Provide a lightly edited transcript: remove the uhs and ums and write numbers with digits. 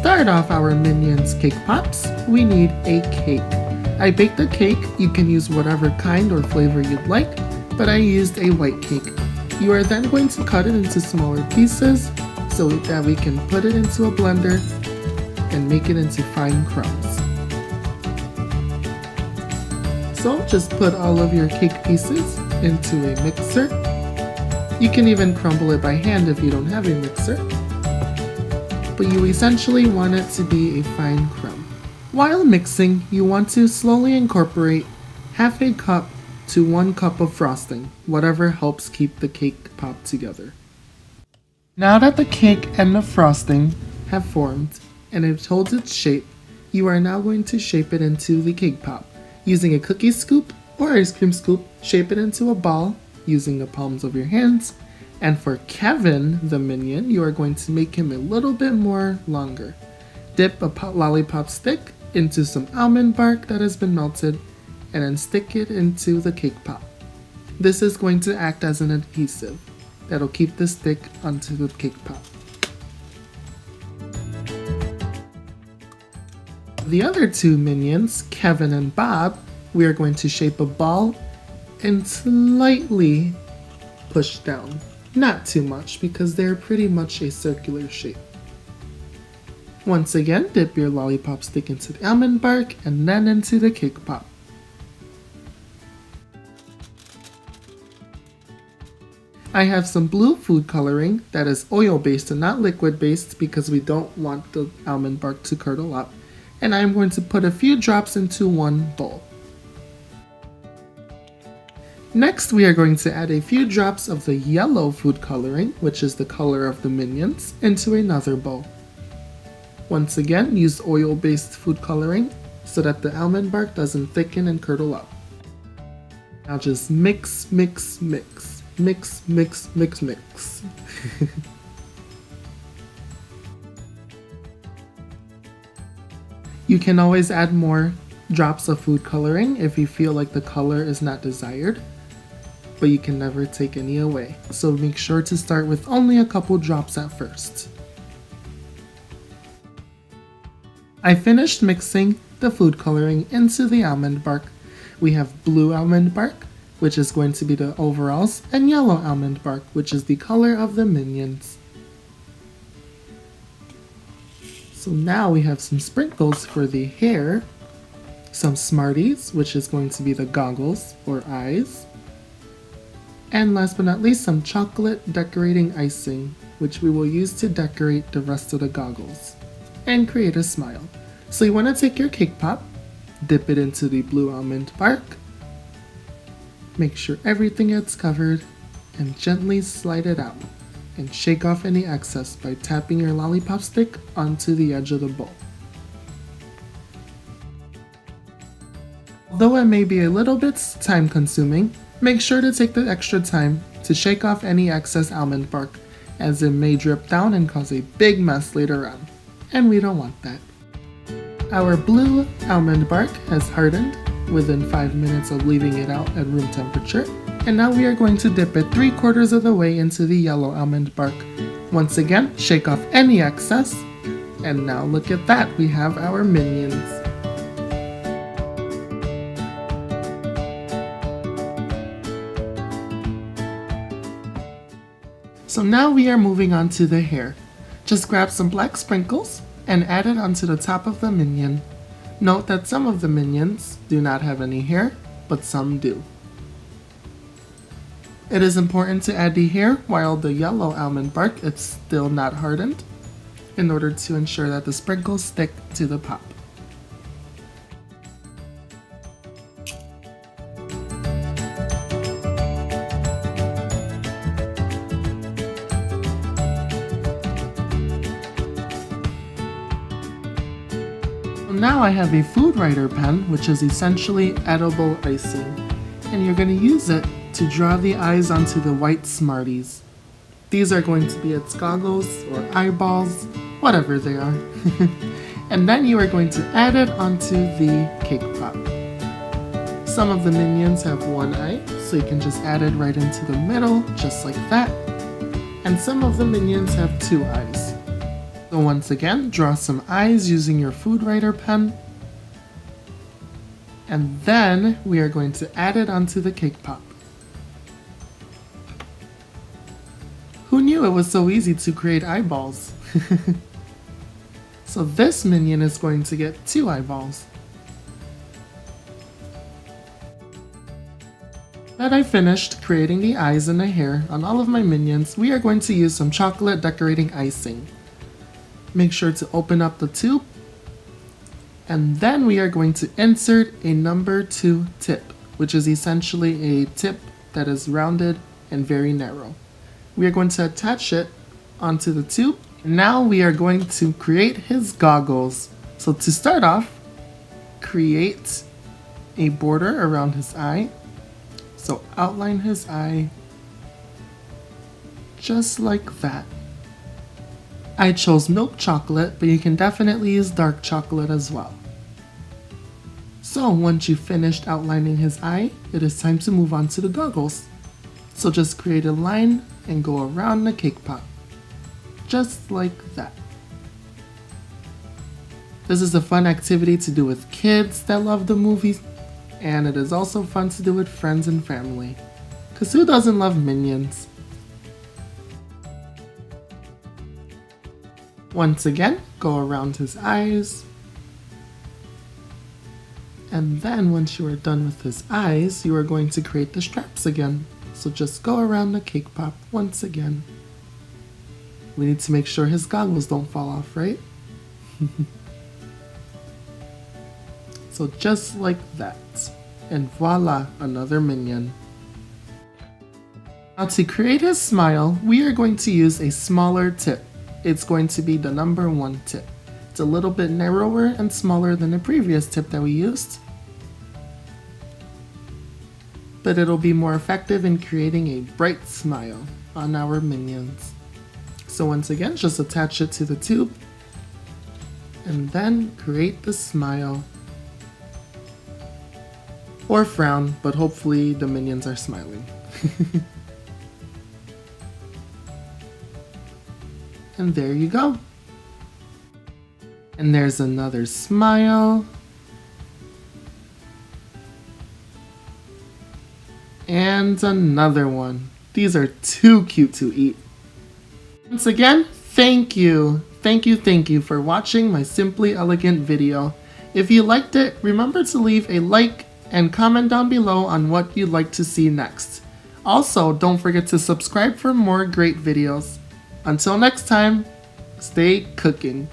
start off our Minions cake pops, we need a cake. I baked the cake. You can use whatever kind or flavor you'd like, but I used a white cake. You are then going to cut it into smaller pieces so that we can put it into a blender and make it into fine crumbs. So just put all of your cake pieces into a mixer. You can even crumble it by hand if you don't have a mixer, but you essentially want it to be a fine crumb. While mixing, you want to slowly incorporate half a cup to 1 cup of frosting, whatever helps keep the cake pop together. Now that the cake and the frosting have formed and it holds its shape, you are now going to shape it into the cake pop. Using a cookie scoop or ice cream scoop, shape it into a ball using the palms of your hands. And for Kevin, the minion, you are going to make him a little bit more longer. Dip a lollipop stick into some almond bark that has been melted and then stick it into the cake pop. This is going to act as an adhesive that'll keep the stick onto the cake pop. The other two minions, Kevin and Bob, we are going to shape a ball and slightly push down. Not too much because they're pretty much a circular shape. Once again, dip your lollipop stick into the almond bark and then into the cake pop. I have some blue food coloring that is oil based and not liquid based because we don't want the almond bark to curdle up. And I'm going to put a few drops into one bowl. Next, we are going to add a few drops of the yellow food coloring, which is the color of the minions, into another bowl. Once again, use oil-based food coloring so that the almond bark doesn't thicken and curdle up. Now just mix, mix, mix. Mix, mix, mix, mix. You can always add more drops of food coloring if you feel like the color is not desired, but you can never take any away. So make sure to start with only a couple drops at first. I finished mixing the food coloring into the almond bark. We have blue almond bark, which is going to be the overalls, and yellow almond bark, which is the color of the minions. So now we have some sprinkles for the hair, some Smarties, which is going to be the goggles or eyes, and last but not least, some chocolate decorating icing, which we will use to decorate the rest of the goggles and create a smile. So you want to take your cake pop, dip it into the blue almond bark, make sure everything gets covered, and gently slide it out. And shake off any excess by tapping your lollipop stick onto the edge of the bowl. Although it may be a little bit time consuming, make sure to take the extra time to shake off any excess almond bark, as it may drip down and cause a big mess later on, and we don't want that. Our blue almond bark has hardened within 5 minutes of leaving it out at room temperature. And now we are going to dip it 3/4 of the way into the yellow almond bark. Once again, shake off any excess. And now look at that, we have our minions. So now we are moving on to the hair. Just grab some black sprinkles and add it onto the top of the minion. Note that some of the minions do not have any hair, but some do. It is important to add the hair while the yellow almond bark is still not hardened in order to ensure that the sprinkles stick to the pop. Now I have a food writer pen, which is essentially edible icing, and you're going to use it to draw the eyes onto the white Smarties. These are going to be its goggles or eyeballs, whatever they are. And then you are going to add it onto the cake pop. Some of the minions have one eye, so you can just add it right into the middle, just like that. And some of the minions have two eyes. So once again, draw some eyes using your food writer pen. And then we are going to add it onto the cake pop. Who knew it was so easy to create eyeballs? So this minion is going to get 2 eyeballs. That I finished creating the eyes and the hair on all of my minions, we are going to use some chocolate decorating icing. Make sure to open up the tube, and then we are going to insert a number 2 tip, which is essentially a tip that is rounded and very narrow. We are going to attach it onto the tube. Now we are going to create his goggles. So to start off, create a border around his eye. So outline his eye just like that. I chose milk chocolate, but you can definitely use dark chocolate as well. So once you've finished outlining his eye, it is time to move on to the goggles. So just create a line and go around the cake pop. Just like that. This is a fun activity to do with kids that love the movies, and it is also fun to do with friends and family. Cause who doesn't love Minions? Once again, go around his eyes. And then once you are done with his eyes, you are going to create the straps again. So just go around the cake pop once again. We need to make sure his goggles don't fall off, right? So just like that. And voila, another minion. Now to create his smile, we are going to use a smaller tip. It's going to be the number 1 tip. It's a little bit narrower and smaller than the previous tip that we used. But it'll be more effective in creating a bright smile on our minions. So once again, just attach it to the tube and then create the smile. Or frown, but hopefully the minions are smiling. And there you go. And there's another smile. And another one. These are too cute to eat. Once again, thank you. Thank you for watching my Simply Elegant video. If you liked it, remember to leave a like and comment down below on what you'd like to see next. Also, don't forget to subscribe for more great videos. Until next time, stay cooking.